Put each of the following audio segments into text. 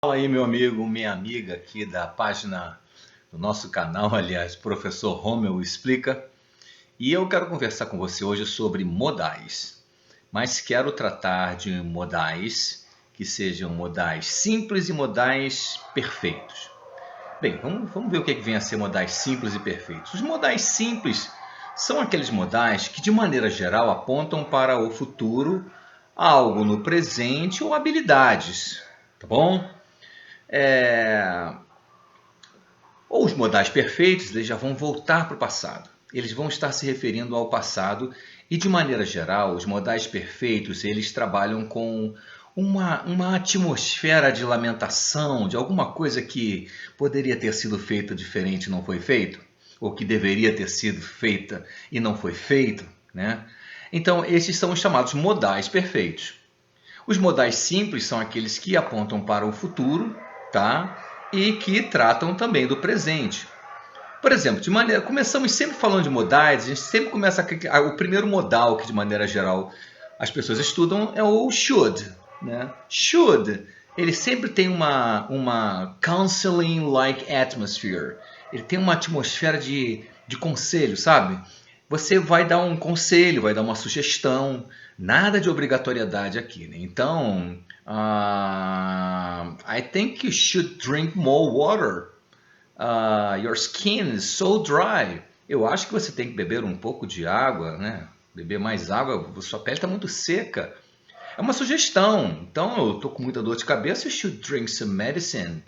Fala aí, meu amigo, minha amiga aqui da página do nosso canal, aliás, Professor Romeu Explica. E eu quero conversar com você hoje sobre modais, mas quero tratar de modais que sejam modais simples e modais perfeitos. Bem, vamos ver o que vem a ser modais simples e perfeitos. Os modais simples são aqueles modais que, de maneira geral, apontam para o futuro, algo no presente ou habilidades, tá bom? Ou os modais perfeitos, eles já vão voltar para o passado. Eles vão estar se referindo ao passado e, de maneira geral, os modais perfeitos, eles trabalham com uma atmosfera de lamentação, de alguma coisa que poderia ter sido feita diferente e não foi feito, ou que deveria ter sido feita e não foi feito, né? Então, esses são os chamados modais perfeitos. Os modais simples são aqueles que apontam para o futuro, tá? E que tratam também do presente. Por exemplo, começamos sempre falando de modais, a gente sempre começa o primeiro modal que, de maneira geral, as pessoas estudam é o should, né? Should, ele sempre tem uma counseling-like atmosphere. Ele tem uma atmosfera de conselho, sabe? Você vai dar um conselho, vai dar uma sugestão, nada de obrigatoriedade aqui, né? Então, I think you should drink more water. Your skin is so dry. Eu acho que você tem que beber um pouco de água, né? Beber mais água, sua pele está muito seca. É uma sugestão. Então, eu estou com muita dor de cabeça, you should drink some medicine.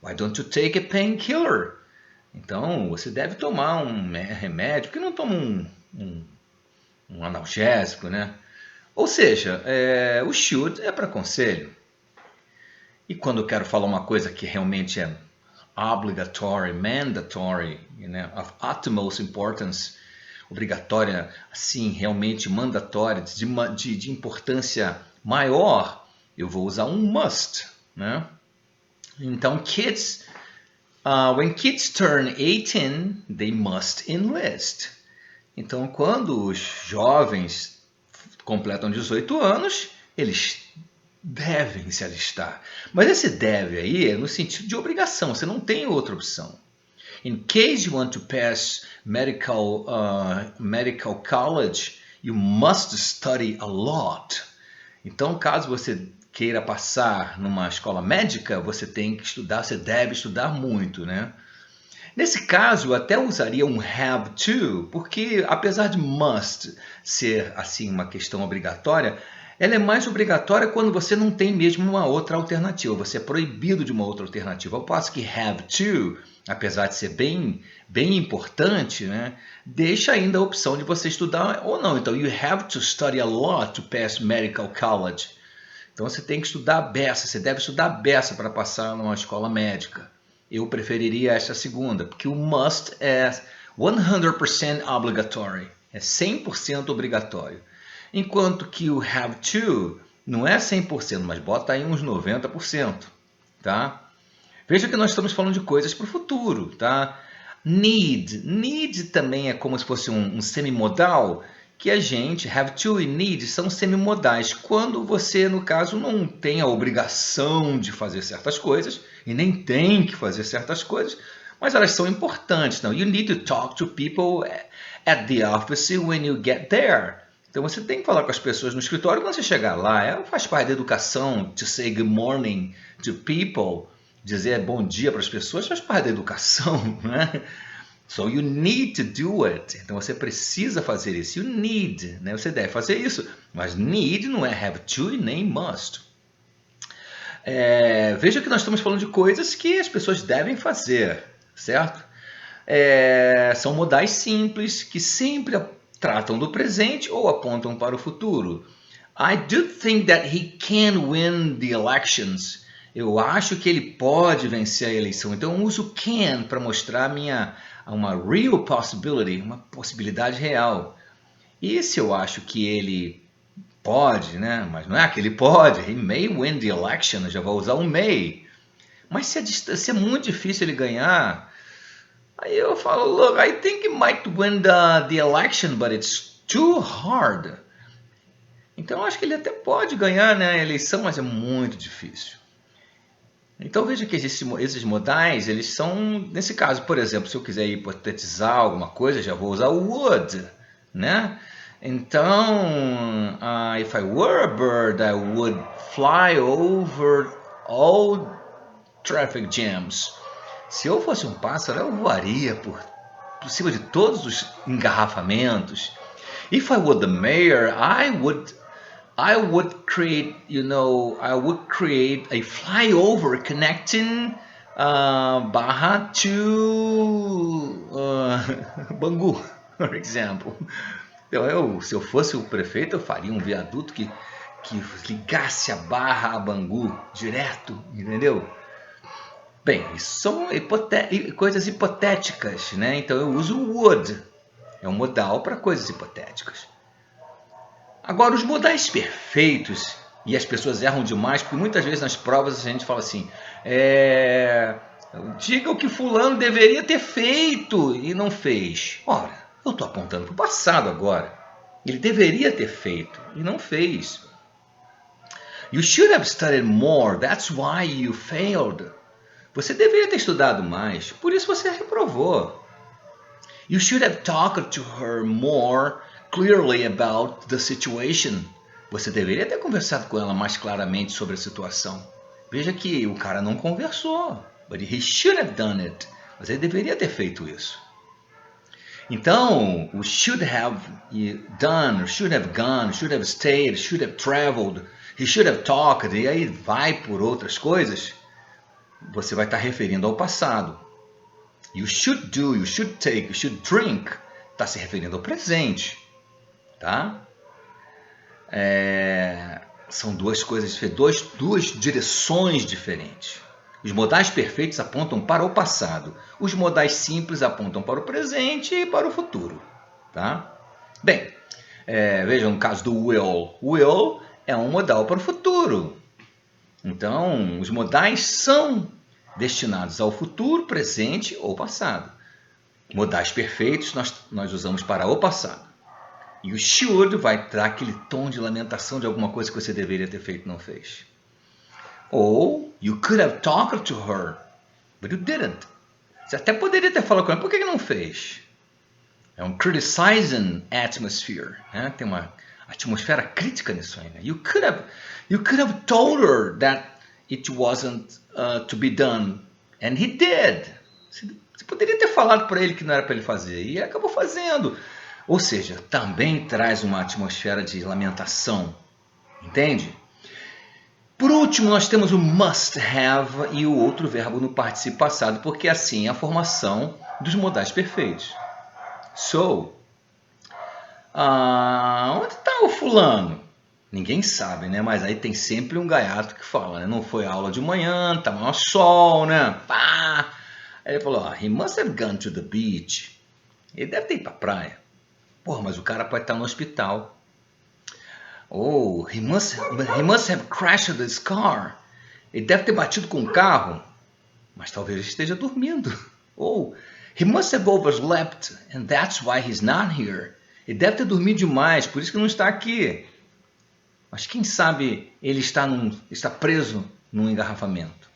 Why don't you take a painkiller? Então, você deve tomar um remédio, porque não toma um analgésico, né? Ou seja, o should é para conselho. E quando eu quero falar uma coisa que realmente é obligatory, mandatory, of utmost importance, obrigatória, assim, realmente mandatória, de importância maior, eu vou usar um must, né? Então, when kids turn 18, they must enlist. Então, quando os jovens completam 18 anos, eles devem se alistar. Mas esse deve aí é no sentido de obrigação, você não tem outra opção. In case you want to pass medical college, you must study a lot. Então, caso você queira passar numa escola médica, você tem que estudar, você deve estudar muito, né? Nesse caso, eu até usaria um have to, porque apesar de must ser assim uma questão obrigatória, ela é mais obrigatória quando você não tem mesmo uma outra alternativa, você é proibido de uma outra alternativa. Ao passo que have to, apesar de ser bem importante, né, deixa ainda a opção de você estudar ou não. Então, you have to study a lot to pass medical college. Então, você tem que estudar a beça, você deve estudar a beça para passar numa escola médica. Eu preferiria essa segunda, porque o must é 100% obligatory, é 100% obrigatório. Enquanto que o have to não é 100%, mas bota aí uns 90%, tá? Veja que nós estamos falando de coisas para o futuro, tá? Need também é como se fosse um semimodal, que a gente, have to e need, são semimodais. Quando você, no caso, não tem a obrigação de fazer certas coisas, e nem tem que fazer certas coisas, mas elas são importantes. Não? You need to talk to people at the office when you get there. Então você tem que falar com as pessoas no escritório quando você chegar lá. Faz parte da educação, to say good morning to people, dizer bom dia para as pessoas, faz parte da educação, né? So you need to do it. Então você precisa fazer isso. You need, né? Você deve fazer isso. Mas need não é have to e nem must. Veja que nós estamos falando de coisas que as pessoas devem fazer, certo? São modais simples que sempre tratam do presente ou apontam para o futuro. I do think that he can win the elections. Eu acho que ele pode vencer a eleição. Então eu uso can para mostrar uma real possibility, uma possibilidade real. E se eu acho que ele pode, né? Mas não é que ele pode. He may win the election. Eu já vou usar o may. Mas se é muito difícil ele ganhar, aí eu falo, look, I think he might win the election, but it's too hard. Então eu acho que ele até pode ganhar, né, a eleição, mas é muito difícil. Então veja que esses modais, eles são, nesse caso, por exemplo, se eu quiser hipotetizar alguma coisa, já vou usar o would, né? Então, if I were a bird, I would fly over all traffic jams. Se eu fosse um pássaro, eu voaria por cima de todos os engarrafamentos. If I were the mayor, I would create, I would create a flyover connecting Barra to Bangu, for example. Então, se eu fosse o prefeito, eu faria um viaduto que ligasse a Barra a Bangu direto, entendeu? Bem, isso são coisas hipotéticas, né? Então eu uso o would, é um modal para coisas hipotéticas. Agora, os modais perfeitos, e as pessoas erram demais, porque muitas vezes nas provas a gente fala assim, diga o que fulano deveria ter feito e não fez. Ora, eu estou apontando para o passado agora. Ele deveria ter feito e não fez. You should have studied more, that's why you failed. Você deveria ter estudado mais, por isso você reprovou. You should have talked to her more clearly about the situation. Você deveria ter conversado com ela mais claramente sobre a situação. Veja que o cara não conversou, but he should have done it. Mas ele deveria ter feito isso. Então, o should have done, should have gone, should have stayed, should have traveled, he should have talked, e aí vai por outras coisas, você vai estar referindo ao passado. You should do, you should take, you should drink, está se referindo ao presente. Tá? São duas coisas diferentes, duas direções diferentes. Os modais perfeitos apontam para o passado. Os modais simples apontam para o presente e para o futuro. Tá? Bem, vejam o caso do will. Will é um modal para o futuro. Então, os modais são destinados ao futuro, presente ou passado. Modais perfeitos nós usamos para o passado. E o should vai dar aquele tom de lamentação de alguma coisa que você deveria ter feito e não fez. Ou, you could have talked to her, but you didn't. Você até poderia ter falado com ela, por que não fez? É um criticizing atmosphere, né? Tem uma atmosfera crítica nisso aí. Né? You could have told her that it wasn't to be done, and he did. Você poderia ter falado para ele que não era para ele fazer, e ele acabou fazendo. Ou seja, também traz uma atmosfera de lamentação, entende? Por último, nós temos o must have e o outro verbo no particípio passado, porque assim é a formação dos modais perfeitos. So, onde está o fulano? Ninguém sabe, né? Mas aí tem sempre um gaiato que fala, né? Não foi aula de manhã, tá maior sol, né? Pá! Aí ele falou, he must have gone to the beach. Ele deve ter ido pra praia. Porra, mas o cara pode estar no hospital. Oh, he must have crashed his car. Ele deve ter batido com o carro, mas talvez ele esteja dormindo. Oh, he must have overslept, and that's why he's not here. Ele deve ter dormido demais, por isso que não está aqui. Mas quem sabe ele está preso num engarrafamento.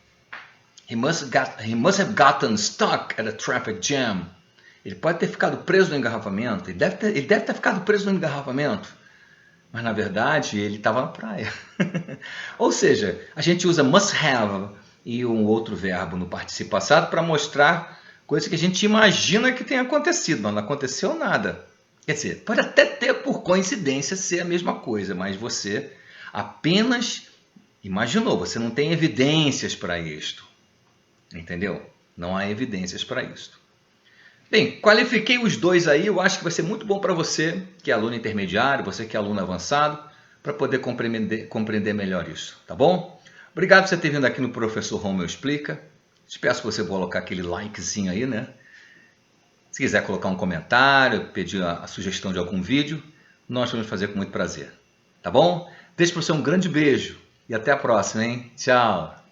He must have gotten stuck at a traffic jam. Ele pode ter ficado preso no engarrafamento. Ele deve ter ficado preso no engarrafamento. Mas, na verdade, ele estava na praia. Ou seja, a gente usa must have e um outro verbo no particípio passado para mostrar coisas que a gente imagina que tenha acontecido, mas não aconteceu nada. Quer dizer, pode até ter por coincidência ser a mesma coisa, mas você apenas imaginou, você não tem evidências para isto. Entendeu? Não há evidências para isto. Bem, qualifiquei os dois aí, eu acho que vai ser muito bom para você que é aluno intermediário, você que é aluno avançado, para poder compreender melhor isso, tá bom? Obrigado por você ter vindo aqui no Professor Romeu Explica. Espero que você colocar aquele likezinho aí, né? Se quiser colocar um comentário, pedir a sugestão de algum vídeo, nós vamos fazer com muito prazer, tá bom? Deixo para você um grande beijo e até a próxima, hein? Tchau!